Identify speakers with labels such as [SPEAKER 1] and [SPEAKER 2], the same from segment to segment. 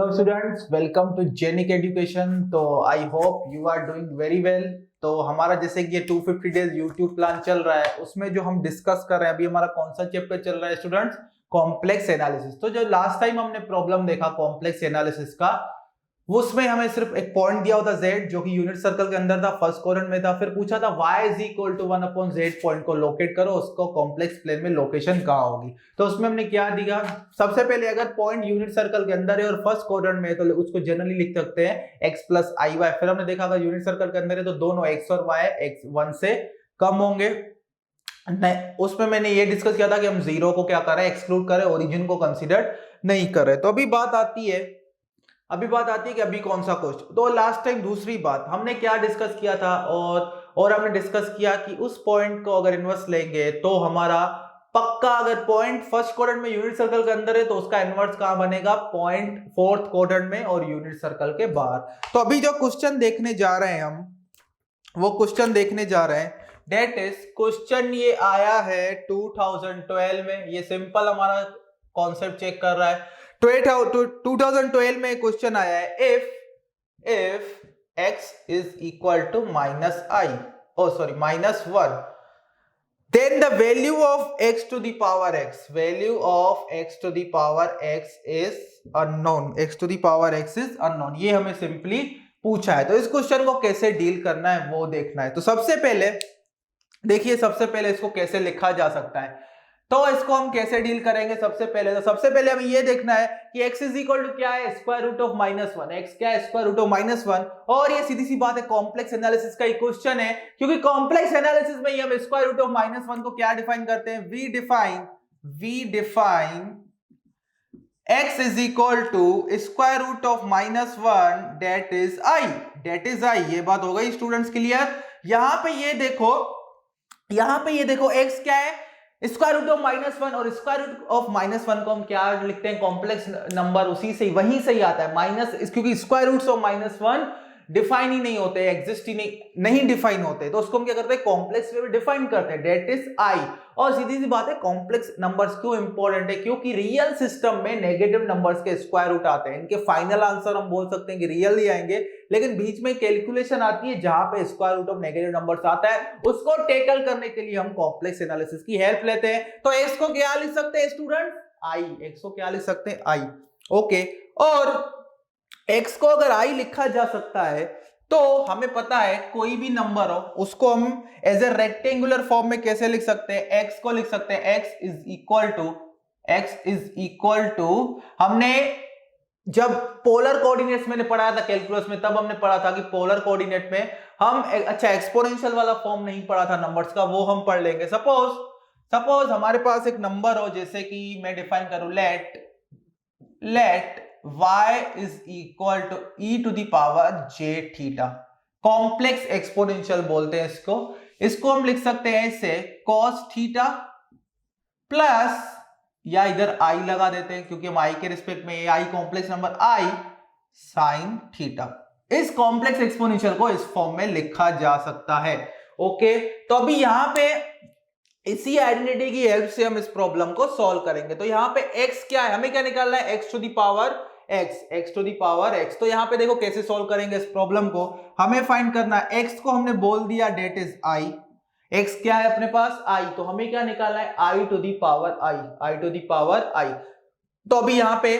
[SPEAKER 1] Hello students, welcome to Genic education. तो I hope you are doing very well. तो हमारा जैसे कि ये 250 डेज यूट्यूब प्लान चल रहा है, उसमें जो हम डिस्कस कर रहे हैं अभी हमारा कौन सा चैप्टर चल रहा है स्टूडेंट्स? Complex analysis. तो जो लास्ट टाइम हमने प्रॉब्लम देखा कॉम्प्लेक्स एनालिसिस का, वो उसमें हमें सिर्फ एक पॉइंट दिया होता z जो कि यूनिट सर्कल के अंदर था, फर्स्ट क्वाड्रेंट में था। फिर पूछा था y is equal to 1/z, point को लोकेट करो, उसको कॉम्प्लेक्स प्लेन में लोकेशन कहाँ होगी। तो उसमें हमने क्या दिया, सबसे पहले अगर पॉइंट यूनिट सर्कल के अंदर है और फर्स्ट क्वाड्रेंट में है तो उसको जनरली लिख सकते हैं x प्लस आई वाई। फिर हमने देखा अगर यूनिट सर्कल के अंदर है तो दोनों x और y x 1 से कम होंगे। उसमें मैंने ये डिस्कस किया था कि हम जीरो को क्या करें, एक्सक्लूड करें, ओरिजिन को कंसीडर नहीं करें। तो अभी बात आती है कि अभी कौन सा क्वेश्चन। तो लास्ट टाइम दूसरी बात हमने क्या डिस्कस किया था, और हमने डिस्कस किया कि उस पॉइंट को अगर इनवर्स लेंगे तो हमारा पक्का, अगर पॉइंट फर्स्ट क्वाड्रेंट में यूनिट सर्कल के अंदर है तो उसका इनवर्स कहां बनेगा, पॉइंट फोर्थ क्वाड्रेंट में और यूनिट सर्कल के बाहर। तो अभी जो क्वेश्चन देखने जा रहे हैं हम, वो क्वेश्चन देखने जा रहे हैं, डेट इज क्वेश्चन ये आया है 2012 में। ये सिंपल हमारा कॉन्सेप्ट चेक कर रहा है। 2012 में क्वेश्चन आया है, if x is equal to minus i, oh sorry minus 1, then the value of x to the power x, value of x to the power x is unknown, x to the power x is unknown। ये हमें simply पूछा है। तो इस question को कैसे deal करना है वो देखना है। तो सबसे पहले देखिए, सबसे पहले इसको कैसे लिखा जा सकता है, तो इसको हम कैसे डील करेंगे। सबसे पहले हमें ये देखना है कि x इज इक्वल टू क्या है, square root of minus 1। x क्या है, स्क्वायर रूट ऑफ माइनस 1। और ये सीधी सी बात है, कॉम्प्लेक्स एनालिसिस का ही क्वेश्चन है, क्योंकि कॉम्प्लेक्स एनालिसिस में ही हम स्क्वायर रूट ऑफ माइनस 1 को क्या डिफाइन करते हैं, we define x is equal to square root of minus 1 that is i. ये बात हो गई स्टूडेंट्स क्लियर। यहाँ पे ये देखो x क्या है, स्क्वायर रूट ऑफ माइनस 1, और स्क्वायर रूट ऑफ माइनस 1 को हम क्या लिखते हैं, कॉम्प्लेक्स नंबर। उसी से वहीं से ही आता है माइनस, क्योंकि square roots of minus 1 define ही नहीं होते, एग्जिस्ट ही नहीं डिफाइन होते, तो उसको हम क्या करते हैं, कॉम्प्लेक्स वे में डिफाइन करते हैं, डेट इज आई। और सीधी सी बात है, कॉम्प्लेक्स नंबर्स क्यों इंपॉर्टेंट है, क्योंकि रियल सिस्टम में नेगेटिव नंबर्स के स्क्वायर रूट आते हैं। इनके फाइनल आंसर हम बोल सकते हैं कि रियल ही आएंगे, लेकिन बीच में कैलकुलेशन आती है जहां पे square root of negative numbers आता है, उसको टैकल करने के लिए हम कॉम्प्लेक्स एनालिसिस की हेल्प लेते हैं। तो x को क्या लिख सकते हैं स्टूडेंट, आई। x को क्या लिख सकते हैं, आई। ओके, और x को अगर i लिखा जा सकता है तो हमें पता है कोई भी नंबर हो उसको हम एज ए रेक्टेंगुलर फॉर्म में कैसे लिख सकते हैं, x को लिख सकते हैं x इज इक्वल टू हमने जब पोलर कोऑर्डिनेट्स मैंने पढ़ाया था कैलकुलस में, तब हमने पढ़ा था कि पोलर कोऑर्डिनेट में हम अच्छा एक्सपोनेंशियल वाला फॉर्म नहीं पढ़ा था नंबर्स का, वो हम पढ़ लेंगे। सपोज हमारे पास एक नंबर हो, जैसे कि मैं डिफाइन करूं, let y is equal to e to the power j theta. Complex exponential बोलते हैं इसको हम लिख सकते हैं ऐसे, cos थीटा प्लस, या इधर i लगा देते हैं क्योंकि हम i के रिस्पेक्ट में i complex number i sin theta. इस कॉम्प्लेक्स एक्सपोनेंशियल को इस फॉर्म में लिखा जा सकता है। ओके, तो अभी यहां पे इसी आइडेंटिटी की हेल्प से हम इस प्रॉब्लम को सॉल्व करेंगे। तो यहाँ पे x क्या है, हमें क्या निकालना है, x to the power x। तो यहाँ पे देखो कैसे सॉल्व करेंगे इस प्रॉब्लम को, हमें फाइंड करना है x को हमने बोल दिया डेट इज i। x क्या है अपने पास, i, तो हमें क्या निकालना है, i to the power i। तो अभी यहाँ पे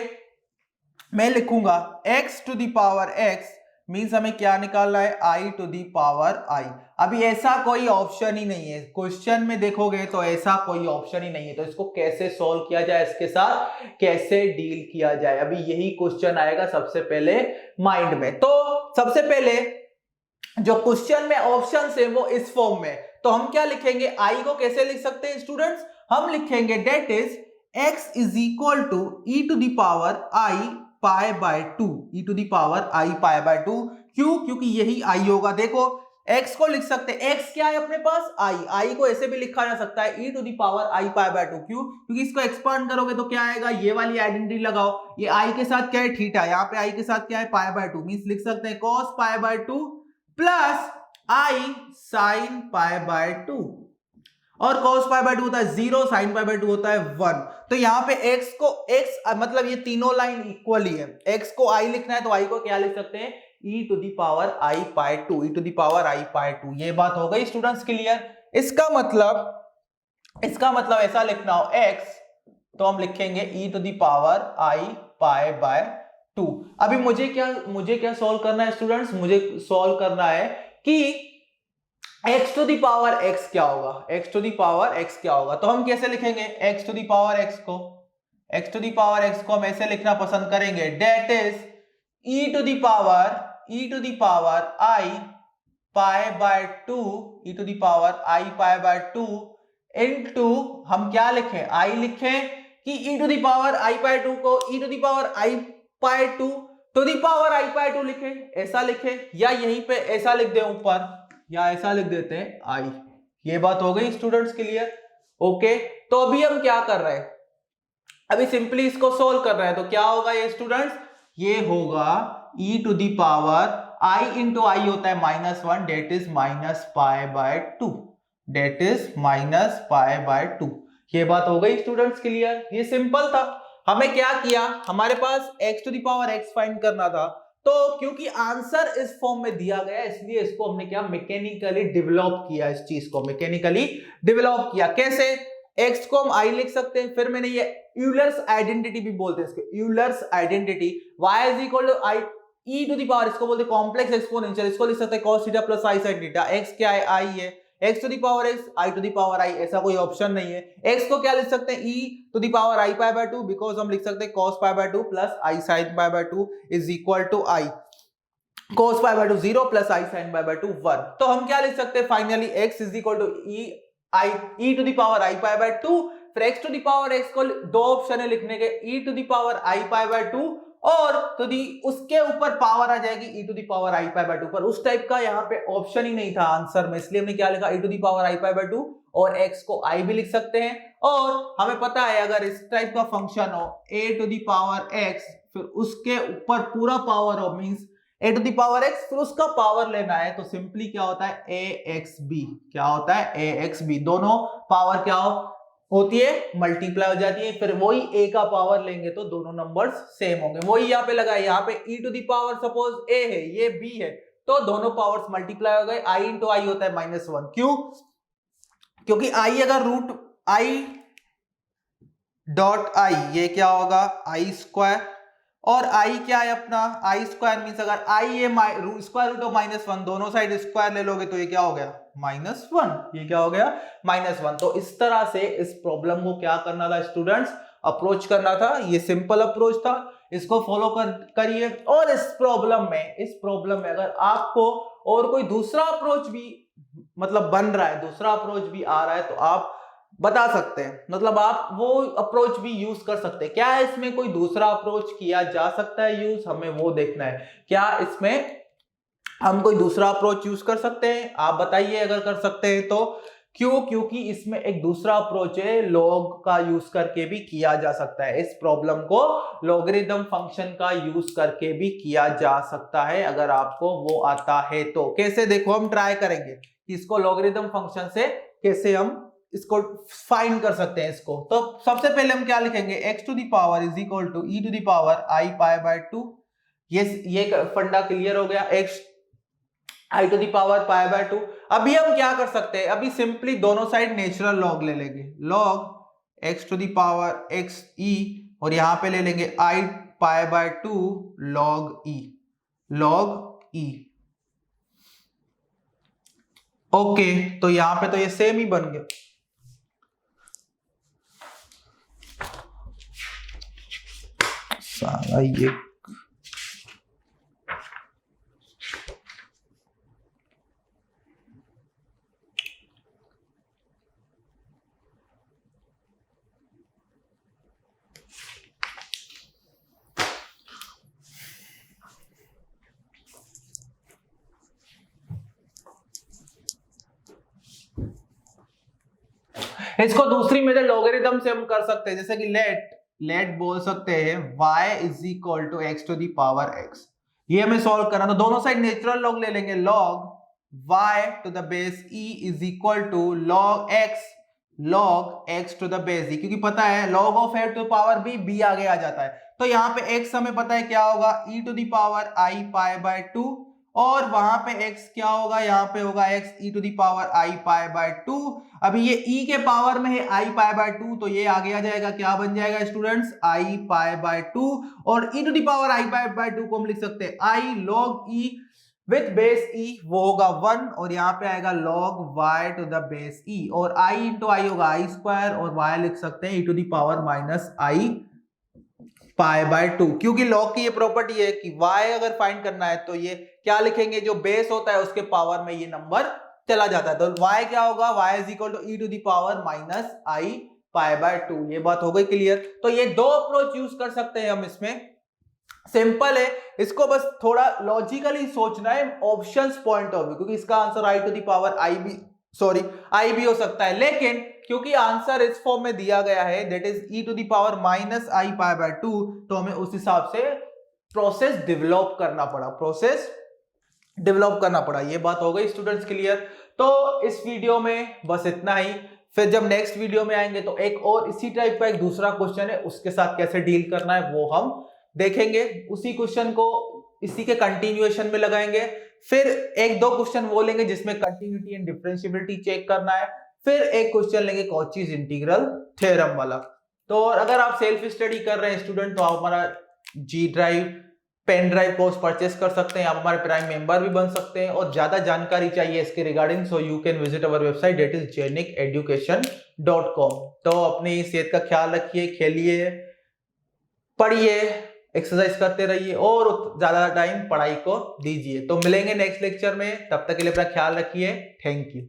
[SPEAKER 1] मैं लिखूंगा x to the power x means हमें क्या निकालना है, i to the power i। अभी ऐसा कोई ऑप्शन ही नहीं है क्वेश्चन में, देखोगे तो ऐसा कोई ऑप्शन ही नहीं है। तो इसको कैसे सॉल्व किया जाए, इसके साथ कैसे डील किया जाए, अभी यही क्वेश्चन आएगा सबसे पहले माइंड में। तो सबसे पहले जो क्वेश्चन में ऑप्शन है वो इस फॉर्म में, तो हम क्या लिखेंगे, i को कैसे लिख सकते हैं स्टूडेंट्स, हम लिखेंगे that is x is equal to e to the power i pi by 2, e to the power i pi by 2। क्यों, क्योंकि यही i होगा। देखो x को लिख सकते हैं, x क्या है अपने पास, i को ऐसे भी लिखा जा सकता है e to the power i pi by 2। क्यों, क्योंकि इसको एक्सपांड करोगे तो क्या आएगा, ये वाली आइडेंटिटी लगाओ, ये i के साथ क्या है, थीटा, यहाँ पे i के साथ क्या है, पाई बाय 2, मींस लिख सकते हैं cos pi by 2 plus i sin pi by 2। और cos पाई बाय 2 होता है 0, sin पाई बाय 2 होता है 1। तो यहाँ पे x को x मतलब ये तीनों लाइन इक्वल ही है, x को i लिखना है तो i को क्या लिख सकते हैं, e to the power i pi 2, e to the power i pi 2। ये बात हो गई स्टूडेंट्स क्लियर। इसका मतलब ऐसा लिखना हो x तो हम लिखेंगे e to the power i pi by 2। अभी मुझे क्या सॉल्व करना है स्टूडेंट्स, मुझे सॉल्व करना है कि x to the power x क्या होगा, x to the power x क्या होगा। तो हम कैसे लिखेंगे x to the power x को, x to the power x को हम ऐसे लिखना पसंद करेंगे, that is e to the power i pi by 2, e to the power i pi by 2 into हम क्या लिखें, i लिखें कि e to the power i pi 2 को e to the power i pi 2 to the power i pi 2 लिखें, ऐसा लिखें, या यहीं पे ऐसा लिख दें ऊपर, या ऐसा लिख देते हैं i। ये बात हो गई स्टूडेंट्स क्लियर। ओके, तो अभी हम क्या कर रहे हैं, अभी सिंपली इसको सोल्व कर रहे हैं। तो क्या होगा ये स्टूडेंट्स, ये होगा e to the power i into i होता है -1, that is minus pi by 2, that is minus pi by 2। ये बात हो गई स्टूडेंट्स क्लियर। ये सिंपल था। हमें क्या किया, हमारे पास x to the power x find करना था, तो क्योंकि आंसर इस फॉर्म में दिया गया इसलिए इसको हमने क्या मैकेनिकली डेवलप किया, इस चीज को मैकेनिकली डेवलप किया। कैसे, x को हम i लिख सकते हैं, फिर मैंने ये यूलर्स आइडेंटिटी भी बोलते हैं इसको, Euler's identity, y is equal to i e to the power, इसको बोलते हैं कॉम्प्लेक्स एक्सपोनेंशियल, इसको लिख सकते हैं cos theta plus i sin theta. x क्या है, i है, x to the power x, i to the power i, ऐसा कोई ऑप्शन नहीं है। x को क्या लिख सकते हैं, e to the power i pi by 2, because हम लिख सकते हैं cos pi by 2 plus i sin pi by 2 is equal to i cos pi by 2 0 plus i sin pi by 2 1। तो हम क्या लिख सकते हैं finally, x is equal to e to the power i pi by 2, फिर x to the power x को दो option है लिखने के, e to the power i pi by 2 और टू दी उसके ऊपर पावर आ जाएगी e to the power i pi by 2 पर। उस टाइप का यहाँ पे ऑप्शन ही नहीं था आंसर में, इसलिए हमने क्या लिखा e to the power i pi by 2, और x को i भी लिख सकते हैं। और हमें पता है अगर इस टाइप का फंक्शन हो a to the power x फिर उसके ऊपर पूरा पावर हो, means a to the power x फिर उसका पावर लेना है, तो सिंपली क्या होता है axb, क्या होता है axb, दोनों पावर क्या होती है, मल्टीप्लाई हो जाती है, फिर वही a का पावर लेंगे तो दोनों नंबर्स सेम होंगे। वही यहाँ पे लगा है, यहाँ पे e to the power suppose a है, ये b है, तो दोनों पावर्स मल्टीप्लाई हो गए, i इंटू आई होता है -1। क्यों, क्योंकि i अगर रूट i डॉट आई, ये क्या होगा i स्क्वायर, और i क्या है अपना i स्क्वायर, मींस अगर i ये स्क्वायर रूट ऑफ -1, दोनों साइड स्क्वायर ले लोगे तो ये क्या हो गया -1, ये क्या हो गया -1। तो इस तरह से इस प्रॉब्लम को क्या करना था स्टूडेंट्स, अप्रोच करना था। ये सिंपल अप्रोच था, इसको फॉलो करिए। और इस प्रॉब्लम में अगर आपको और कोई दूसरा अप्रोच भी मतलब बन रहा है, दूसरा अप्रोच भी आ रहा है, तो आप बता सकते हैं, मतलब आप वो अप्रोच भी यूज कर सकते हैं। क्या है इसमें कोई दूसरा अप्रोच किया जा सकता है यूज, हमें वो देखना है, क्या इसमें हम कोई दूसरा अप्रोच यूज कर सकते हैं, आप बताइए अगर कर सकते हैं तो। क्यों, क्योंकि इसमें एक दूसरा अप्रोच है, लॉग का यूज करके भी किया जा सकता है। इस प्रॉब्लम को लॉगरिथम फंक्शन का यूज करके भी किया जा सकता है, अगर आपको वो आता है तो। कैसे, देखो हम ट्राई करेंगे इसको लॉगरिथम फंक्शन से कैसे हम इसको फाइंड कर सकते हैं इसको। तो सबसे पहले हम क्या लिखेंगे, x to the power is equal to e to the power i pi by 2। ये फंडा क्लियर हो गया, x i to the power pi by 2। अभी हम क्या कर सकते हैं, अभी सिंपली दोनों साइड नेचुरल लॉग ले लेंगे, log x to the power x e, और यहां पे ले लेंगे i pi by 2 log e। Okay, तो यहां पे तो ये सेम ही बन गया। साला ये इसको दूसरी मेथड लॉगरिथम से हम कर सकते हैं, जैसे कि लेट बोल सकते हैं y is equal to x to the power x। ये हमें सॉल्व करना, तो दोनों साइड नेचुरल लॉग ले लेंगे, log y to the base e is equal to log x log x to the base e, क्योंकि पता है log of a to power b आगे आ जाता है, तो यहाँ पे x हमें पता है क्या होगा e to the power i pi by 2, और वहां पे x क्या होगा, यहाँ पे होगा x e to the power i pi by 2। अभी ये e के पावर में है i पाई बाय 2, तो ये आगे आ जाएगा, क्या बन जाएगा स्टूडेंट्स, i पाई बाय 2, और e to the power i pi by 2 को हम लिख सकते हैं i log e with base e, वो होगा 1, और यहाँ पे आएगा log y to the base e, और i इंटू आई होगा i स्क्वायर, और y लिख सकते हैं e to the power minus i pi by 2, क्योंकि log की ये प्रॉपर्टी है कि y अगर फाइंड करना है तो ये क्या लिखेंगे, जो बेस होता है उसके पावर में ये नंबर चला जाता है, तो y क्या होगा, y is equal to e to the power minus i pi by 2। ये बात हो गई क्लियर। तो ये दो अप्रोच यूज कर सकते हैं हम इसमें, सिंपल है, इसको बस थोड़ा लॉजिकली सोचना है ऑप्शंस पॉइंट ऑफ व्यू, क्योंकि इसका answer i to the power i भी हो सकता है, लेकिन क्योंकि आंसर इस फॉर्म में दिया गया है that is e to the power minus i pi by 2, तो हमें उस हिसाब से प्रोसेस डेवलप करना पड़ा। ये बात हो गई स्टूडेंट्स क्लियर। तो इस वीडियो में बस इतना ही, फिर जब नेक्स्ट वीडियो में आएंगे तो एक और इसी टाइप का एक दूसरा क्वेश्चन है, उसके साथ कैसे डील करना है वो हम देखेंगे, उसी क्वेश्चन को इसी के कंटिन्यूएशन में लगाएंगे, फिर एक दो क्वेश्चन वो लेंगे जिसमें कंटिन्यूटी एंड डिफरेंशिएबिलिटी चेक करना है, फिर एक क्वेश्चन लेंगे कॉचीज इंटीग्रल थ्योरम वाला। तो अगर आप सेल्फ स्टडी कर रहे हैं स्टूडेंट, तो आप हमारा G drive pen drive course purchase कर सकते हैं, आप हमारे प्राइम मेंबर भी बन सकते हैं, और ज्यादा जानकारी चाहिए इसके regarding, so you can visit our website that is geniceducation.com। तो अपनी सेहत का ख्याल रखिए, खेलिए, पढ़िए, एक्सरसाइज करते रहिए, और ज्यादा टाइम पढ़ाई को दीजिए। तो मिलेंगे नेक्स्ट लेक्चर में, तब तक के लिए अपना ख्याल रखिए, थैंक यू।